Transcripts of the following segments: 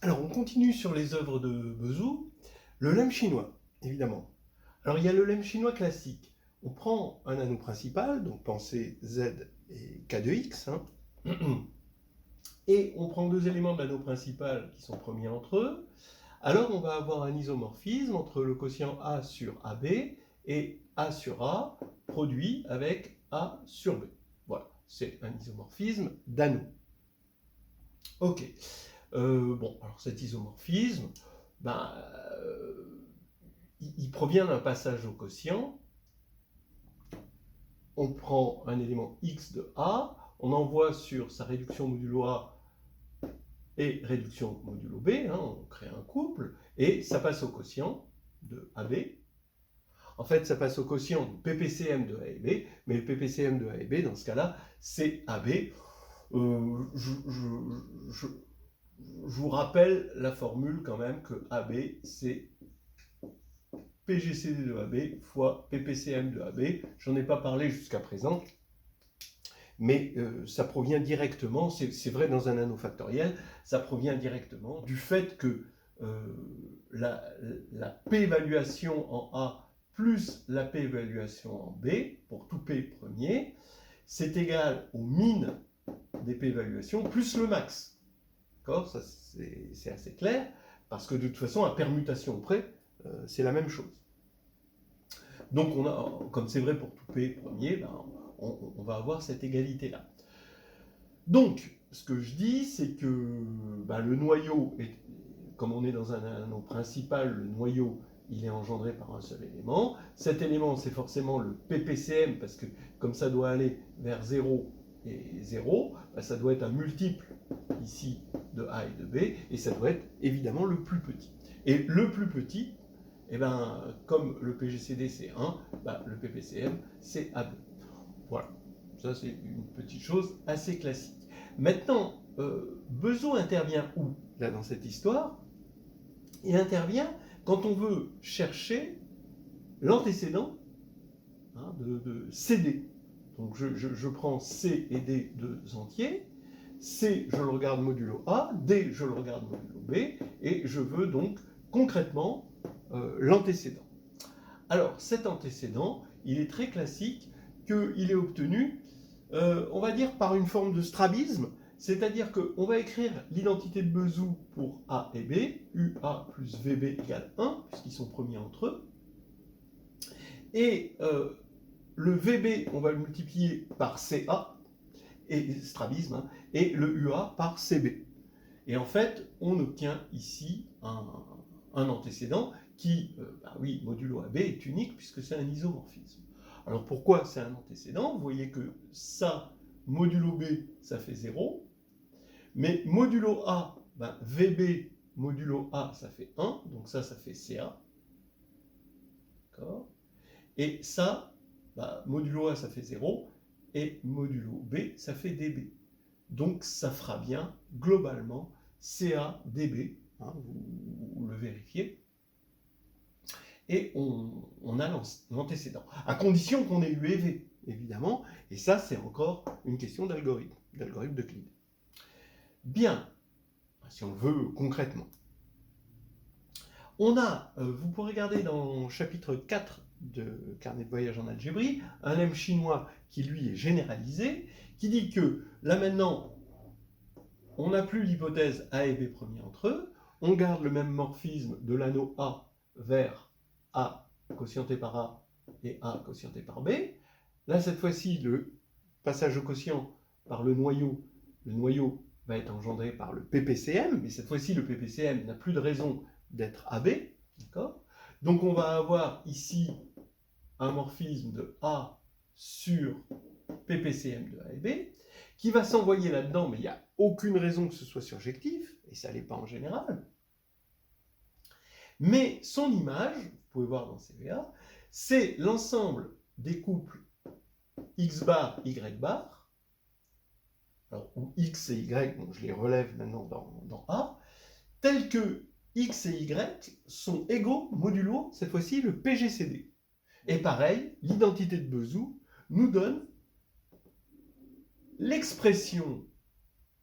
Alors, on continue sur les œuvres de Bezou. Le lemme chinois, évidemment. Alors, il y a le lemme chinois classique. On prend un anneau principal, donc pensez Z et K de X, hein, et on prend deux éléments de l'anneau principal qui sont premiers entre eux. Alors, on va avoir un isomorphisme entre le quotient A sur AB et A sur A produit avec A sur B. Voilà, c'est un isomorphisme d'anneau. Ok. Bon, alors cet isomorphisme, ben, il provient d'un passage au quotient. On prend un élément x de A, on envoie sur sa réduction modulo A et réduction modulo B, hein, on crée un couple, et ça passe au quotient de AB. En fait, ça passe au quotient du PPCM de A et B, mais le PPCM de A et B, dans ce cas-là, c'est AB. Je vous rappelle la formule quand même que AB, c'est PGCD de AB fois PPCM de AB. J'en ai pas parlé jusqu'à présent, mais ça provient directement, c'est vrai dans un anneau factoriel, ça provient directement du fait que la P-évaluation en A plus la P-évaluation en B, pour tout P premier, c'est égal au min des P-évaluations plus le max. D'accord ? Ça, c'est assez clair, parce que de toute façon, à permutation près, c'est la même chose. Donc, on a, comme c'est vrai pour tout P premier, ben, on va avoir cette égalité-là. Donc, ce que je dis, c'est que ben, le noyau, comme on est dans un anneau principal, le noyau, il est engendré par un seul élément. Cet élément, c'est forcément le PPCM, parce que comme ça doit aller vers 0 et 0, ben, ça doit être un multiple ici de A et de B, et ça doit être évidemment le plus petit. Et le plus petit, eh ben, comme le PGCD c'est 1, ben, le PPCM c'est AB. Voilà, ça c'est une petite chose assez classique. Maintenant, Bezou intervient où là dans cette histoire? Il intervient quand on veut chercher l'antécédent hein, de CD. Donc je prends C et D deux entiers, C je le regarde modulo A, D je le regarde modulo B, et je veux donc concrètement l'antécédent. Alors cet antécédent, il est très classique qu'il est obtenu, on va dire par une forme de strabisme, c'est-à-dire qu'on va écrire l'identité de Bezou pour A et B, UA plus VB égale 1, puisqu'ils sont premiers entre eux, et le VB, on va le multiplier par CA, et strabisme, hein, et le UA par CB. Et en fait, on obtient ici un antécédent qui, bah oui, modulo AB est unique puisque c'est un isomorphisme. Alors pourquoi c'est un antécédent? Vous voyez que ça, modulo B, ça fait 0, mais modulo A, ben, VB modulo A, ça fait 1, donc ça fait CA. D'accord? Et ça, bah, modulo A, ça fait 0, et modulo B, ça fait dB. Donc ça fera bien, globalement, CA-dB, hein, vous le vérifiez, et on a l'antécédent, à condition qu'on ait eu EV, évidemment, et ça c'est encore une question d'algorithme d'Euclide. Bien, si on le veut concrètement. On a, vous pourrez regarder dans le chapitre 4 de Carnet de voyage en algébrie, un lemme chinois qui lui est généralisé, qui dit que là maintenant, on n'a plus l'hypothèse A et B premiers entre eux, on garde le même morphisme de l'anneau A vers A quotienté par A et A quotienté par B. Là, cette fois-ci, le passage au quotient par le noyau va être engendré par le PPCM, mais cette fois-ci, le PPCM n'a plus de raison d'être AB, d'accord? Donc on va avoir ici un morphisme de A sur PPCM de A et B, qui va s'envoyer là-dedans, mais il n'y a aucune raison que ce soit surjectif, et ça ne l'est pas en général. Mais son image, vous pouvez voir dans CVA, c'est l'ensemble des couples X bar, Y bar, alors, où X et Y, donc je les relève maintenant dans A, tels que X et Y sont égaux modulo, cette fois-ci, le PGCD. Et pareil, l'identité de Bezou nous donne l'expression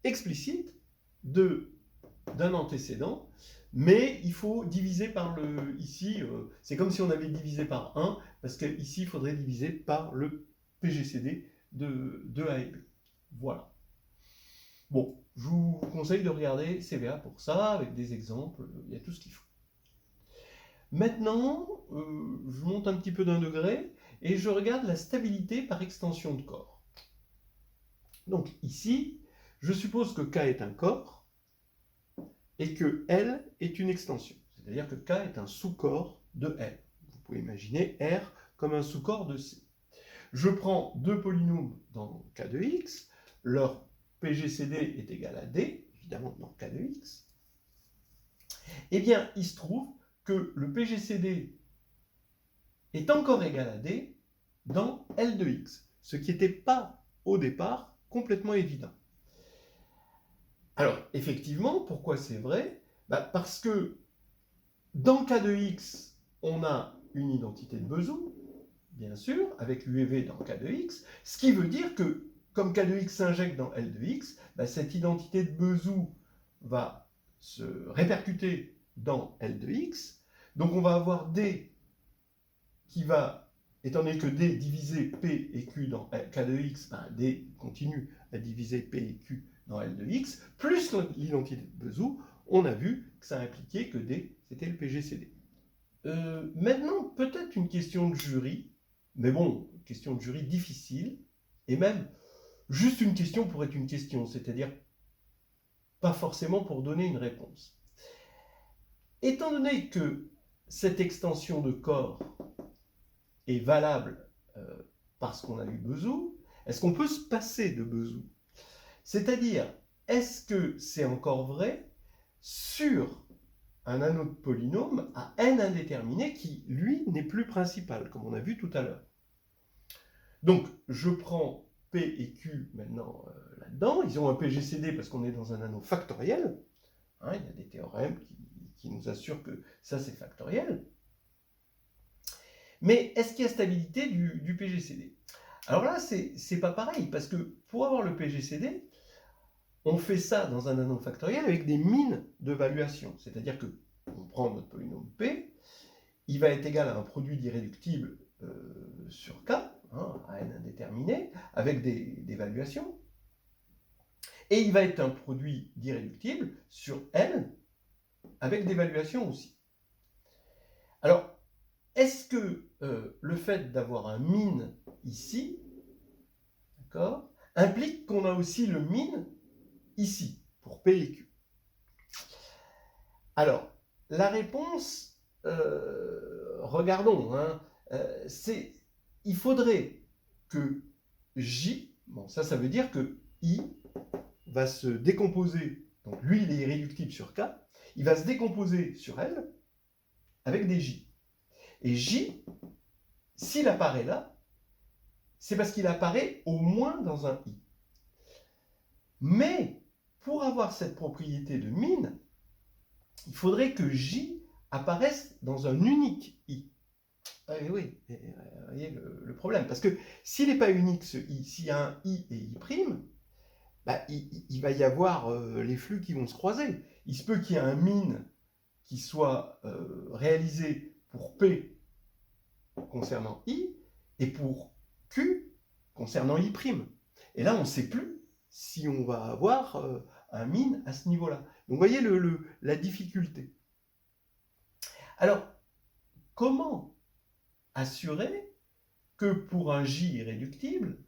explicite d'un d'un antécédent, mais il faut diviser par le... Ici, c'est comme si on avait divisé par 1, parce qu'ici, il faudrait diviser par le PGCD de A et B. Voilà. Bon, je vous conseille de regarder CVA pour ça, avec des exemples, il y a tout ce qu'il faut. Maintenant, je monte un petit peu d'un degré, et je regarde la stabilité par extension de corps. Donc ici, je suppose que K est un corps, et que L est une extension. C'est-à-dire que K est un sous-corps de L. Vous pouvez imaginer R comme un sous-corps de C. Je prends deux polynômes dans K de X, leur PGCD est égal à D, évidemment dans K de X. Eh bien, il se trouve que le PGCD est encore égal à D dans L de X, ce qui n'était pas au départ complètement évident. Alors, effectivement, pourquoi c'est vrai? Parce que dans K de X, on a une identité de Bezout, bien sûr, avec U et V dans K de X, ce qui veut dire que, comme K de X s'injecte dans L de X, cette identité de Bezout va se répercuter dans L de X, donc on va avoir D qui va, étant donné que D divisé P et Q dans K de X, D continue à diviser P et Q dans L de X, plus l'identité de Bezout, on a vu que ça impliquait que D, c'était le PGCD. Maintenant, peut-être une question de jury, mais bon, question de jury difficile, et même juste une question pour être une question, c'est-à-dire pas forcément pour donner une réponse. Étant donné que cette extension de corps est valable parce qu'on a eu Bezout, est-ce qu'on peut se passer de Bezout? C'est-à-dire, est-ce que c'est encore vrai sur un anneau de polynôme à n indéterminé qui, lui, n'est plus principal, comme on a vu tout à l'heure. Donc, je prends P et Q maintenant là-dedans. Ils ont un PGCD parce qu'on est dans un anneau factoriel. Hein, il y a des théorèmes qui nous assurent que ça, c'est factoriel. Mais est-ce qu'il y a stabilité du PGCD? Alors là, c'est pas pareil, parce que pour avoir le PGCD, on fait ça dans un anneau factoriel avec des mines de valuation. C'est-à-dire que on prend notre polynôme P, il va être égal à un produit d'irréductible sur K, à n indéterminé, avec des valuations. Et il va être un produit d'irréductible sur L, avec des valuations aussi. Alors, est-ce que le fait d'avoir un min ici, d'accord, implique qu'on a aussi le min ici, pour P et Q? Alors, la réponse, regardons, il faudrait que J, bon ça veut dire que I va se décomposer, donc lui il est irréductible sur K, il va se décomposer sur L avec des J. Et J, s'il apparaît là, c'est parce qu'il apparaît au moins dans un I. Mais pour avoir cette propriété de min, il faudrait que J apparaisse dans un unique I. Et oui, vous voyez le problème. Parce que s'il n'est pas unique, ce I, s'il y a un I et I', il va y avoir les flux qui vont se croiser. Il se peut qu'il y ait un min qui soit réalisé pour P concernant I et pour Q concernant I'. Et là, on ne sait plus si on va avoir un min à ce niveau-là. Donc, vous voyez la difficulté. Alors, comment assurer que pour un J irréductible,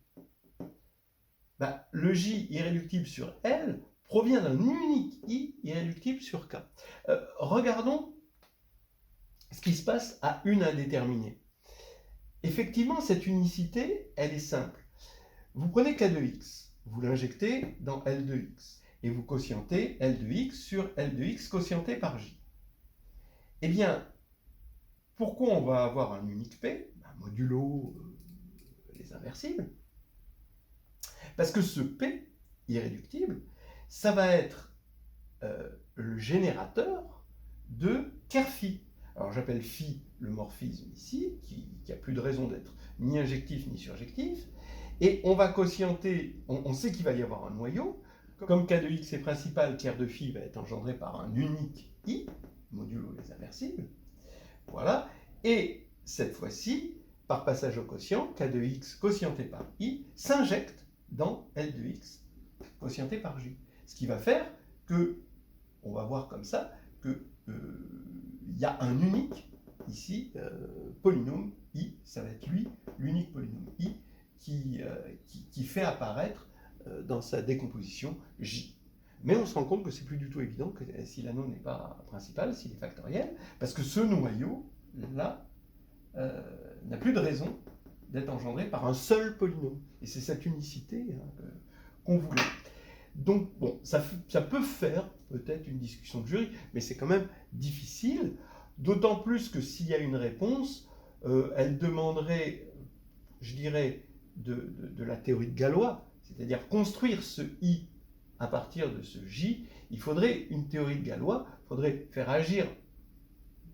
le J irréductible sur L provient d'un unique I irréductible sur K? Regardons ce qui se passe à une indéterminée. Effectivement, cette unicité, elle est simple. Vous prenez K de X, vous l'injectez dans L de X, et vous quotientez L de X sur L de X quotienté par J. Eh bien, pourquoi on va avoir un unique P, modulo les inversibles? Parce que ce P irréductible, ça va être le générateur de ker phi. Alors j'appelle phi le morphisme ici, qui n'a plus de raison d'être ni injectif ni surjectif, et on va quotienter, on sait qu'il va y avoir un noyau, Comme k de x est principal, tiers de phi va être engendré par un unique i, modulo les inversibles. Voilà. Et cette fois-ci, par passage au quotient, k de x quotienté par i s'injecte dans L de x quotienté par j. Ce qui va faire que, on va voir comme ça, que y a un unique, ici, polynôme i, ça va être lui, l'unique polynôme i, qui fait apparaître dans sa décomposition j. Mais on se rend compte que c'est plus du tout évident que si l'anneau n'est pas principal, s'il est factoriel, parce que ce noyau-là n'a plus de raison d'être engendré par un seul polynôme. Et c'est cette unicité qu'on voulait. Donc, bon, ça peut faire peut-être une discussion de jury, mais c'est quand même difficile, d'autant plus que s'il y a une réponse, elle demanderait, je dirais, de la théorie de Galois, c'est-à-dire construire ce I à partir de ce J. Il faudrait une théorie de Galois, il faudrait faire agir,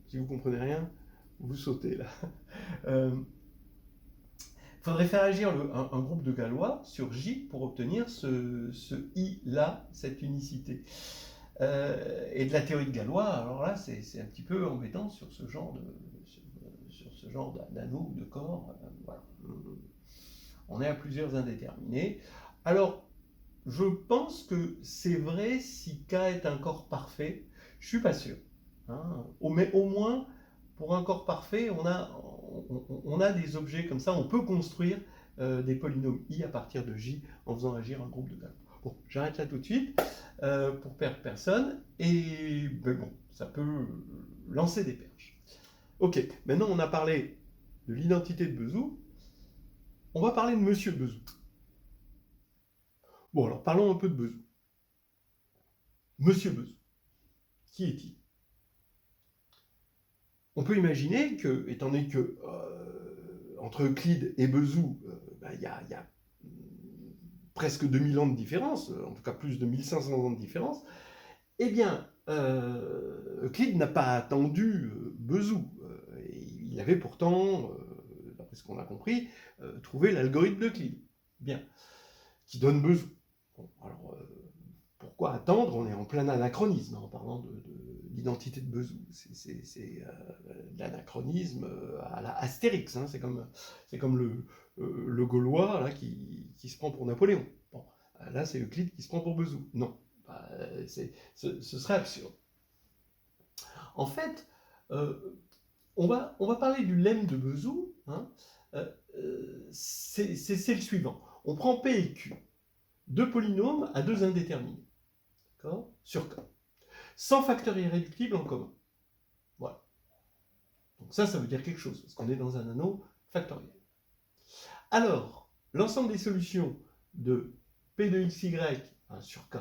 si vous ne comprenez rien, vous sautez là. Il faudrait faire agir un groupe de Galois sur J pour obtenir ce I-là, cette unicité. Et de la théorie de Galois, alors là, c'est un petit peu embêtant sur ce genre d'anneau ou de corps. Voilà. On est à plusieurs indéterminés. Alors, je pense que c'est vrai si K est un corps parfait. Je ne suis pas sûr. Hein. Mais au moins, pour un corps parfait, on a des objets comme ça. On peut construire des polynômes I à partir de J en faisant agir un groupe de Galois. Bon, j'arrête là tout de suite pour perdre personne. Et ben bon, ça peut lancer des perches. Ok, maintenant on a parlé de l'identité de Bezout. On va parler de Monsieur Bezout. Bon, alors parlons un peu de Bezout. Monsieur Bezout, qui est-il? On peut imaginer que, étant donné que entre Euclide et Bezout, il y a presque 2000 ans de différence, en tout cas plus de 1500 ans de différence, eh bien, Euclide n'a pas attendu Bezout. Il avait pourtant, d'après ce qu'on a compris, trouvé l'algorithme d'Euclide. Bien. Qui donne Bezout. Bon, alors, pourquoi attendre? On est en plein anachronisme en parlant de l'identité de Bezout. C'est de l'anachronisme à la Astérix. Hein. C'est comme le Gaulois là, qui se prend pour Napoléon. Bon, là, c'est Euclide qui se prend pour Bezout. Non, ce serait absurde. En fait, on va parler du lemme de Bezout. Hein. C'est le suivant. On prend P et Q, deux polynômes à deux indéterminés, d'accord, sur K, sans facteur irréductible en commun. Voilà. Donc ça veut dire quelque chose, parce qu'on est dans un anneau factoriel. Alors, l'ensemble des solutions de P de xy sur K,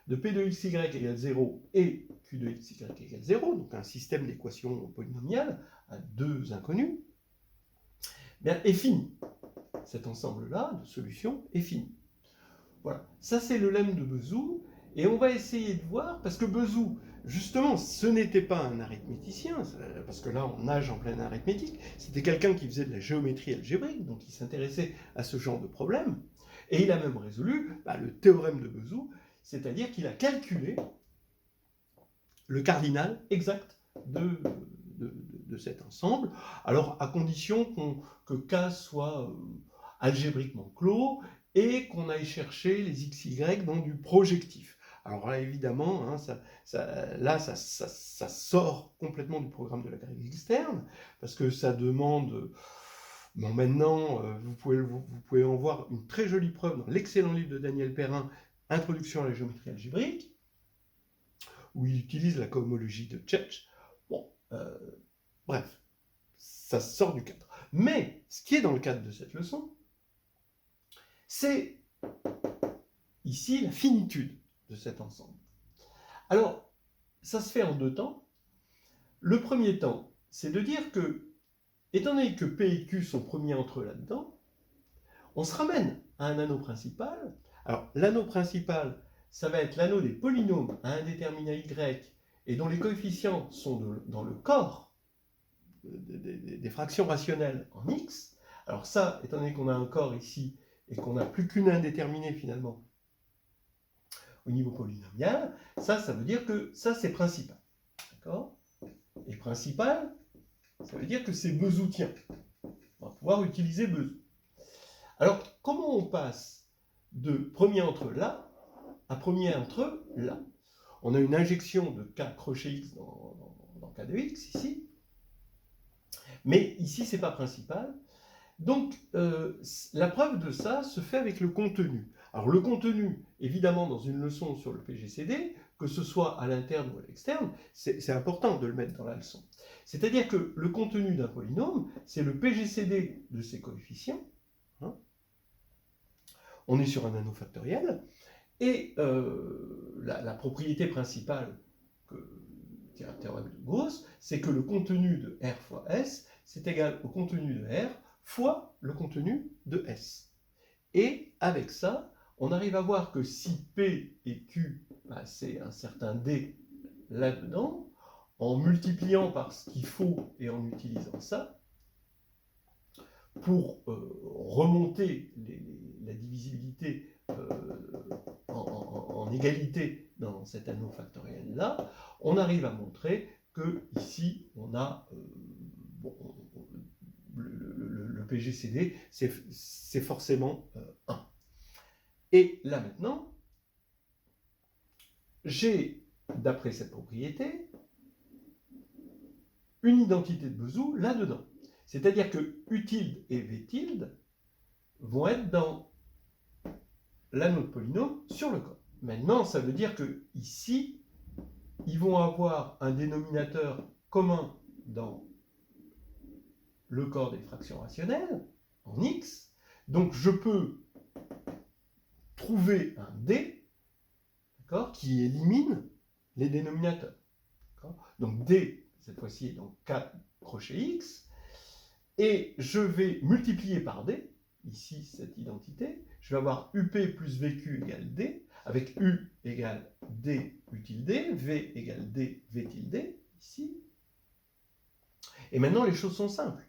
de P de xy égale 0 et Q de xy égale 0, donc un système d'équations polynomiales à deux inconnus, bien, est fini. Cet ensemble-là de solutions est fini. Voilà, ça c'est le lemme de Bezout, et on va essayer de voir, parce que Bezout, justement, ce n'était pas un arithméticien, parce que là on nage en pleine arithmétique, c'était quelqu'un qui faisait de la géométrie algébrique, donc il s'intéressait à ce genre de problème, et il a même résolu le théorème de Bezout, c'est-à-dire qu'il a calculé le cardinal exact de cet ensemble, alors à condition que K soit algébriquement clos, et qu'on aille chercher les xy dans du projectif. Alors là, évidemment, hein, ça sort complètement du programme de la grille externe, parce que ça demande... Bon, maintenant, vous pouvez en voir une très jolie preuve dans l'excellent livre de Daniel Perrin, Introduction à la géométrie algébrique, où il utilise la cohomologie de Čech. Bon, bref, ça sort du cadre. Mais, ce qui est dans le cadre de cette leçon, c'est ici la finitude de cet ensemble. Alors, ça se fait en deux temps. Le premier temps, c'est de dire que, étant donné que P et Q sont premiers entre eux là-dedans, on se ramène à un anneau principal. Alors, l'anneau principal, ça va être l'anneau des polynômes à un déterminant Y et dont les coefficients sont dans le corps des fractions rationnelles en X. Alors ça, étant donné qu'on a un corps ici, et qu'on n'a plus qu'une indéterminée finalement, au niveau polynomial, ça veut dire que ça, c'est principal. D'accord? Et principal, ça veut dire que c'est bezoutien. On va pouvoir utiliser bezout. Alors, comment on passe de premier entre là à premier entre là? On a une injection de K crochet X dans K de X, ici. Mais ici, ce n'est pas principal. Donc, la preuve de ça se fait avec le contenu. Alors, le contenu, évidemment, dans une leçon sur le PGCD, que ce soit à l'interne ou à l'externe, c'est important de le mettre dans la leçon. C'est-à-dire que le contenu d'un polynôme, c'est le PGCD de ses coefficients. Hein. On est sur un anneau factoriel. Et la propriété principale que tire le théorème de Gauss, c'est que le contenu de R fois S, c'est égal au contenu de R fois le contenu de S. Et avec ça, on arrive à voir que si P et Q, bah, c'est un certain D là-dedans, en multipliant par ce qu'il faut et en utilisant ça, pour remonter la divisibilité en égalité dans cet anneau factoriel-là, on arrive à montrer que ici, on a le PGCD, c'est forcément 1. Et là maintenant, j'ai, d'après cette propriété, une identité de Bezout là-dedans. C'est-à-dire que U tilde et V tilde vont être dans l'anneau de polynôme sur le corps. Maintenant, ça veut dire que ici, ils vont avoir un dénominateur commun dans le corps des fractions rationnelles, en x. Donc, je peux trouver un D, qui élimine les dénominateurs. Donc, D, cette fois-ci, est donc K crochet x. Et je vais multiplier par D, ici, cette identité. Je vais avoir UP plus VQ égale D, avec U égale D U tilde, V égale D V tilde, ici. Et maintenant, les choses sont simples.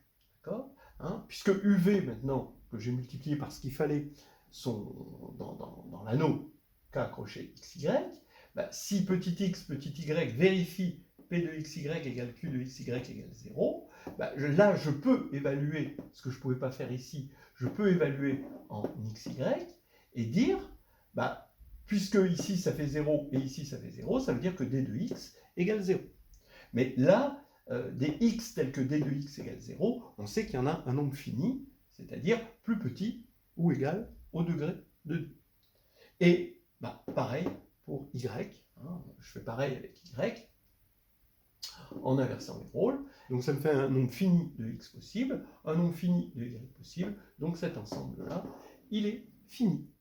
D'accord, hein, puisque UV, maintenant, que j'ai multiplié par ce qu'il fallait, sont dans l'anneau K crochet XY, bah, si petit x, petit y vérifie P de XY égale Q de XY égale 0, bah, là, je peux évaluer ce que je ne pouvais pas faire ici, je peux évaluer en XY et dire, bah, puisque ici ça fait 0 et ici ça fait 0, ça veut dire que d de x égale 0. Mais là, des x tels que d de x égale 0, on sait qu'il y en a un nombre fini, c'est-à-dire plus petit ou égal au degré de 2. Et bah, pareil pour y, hein, je fais pareil avec y, en inversant les rôles. Donc ça me fait un nombre fini de x possible, un nombre fini de y possible, donc cet ensemble-là, il est fini.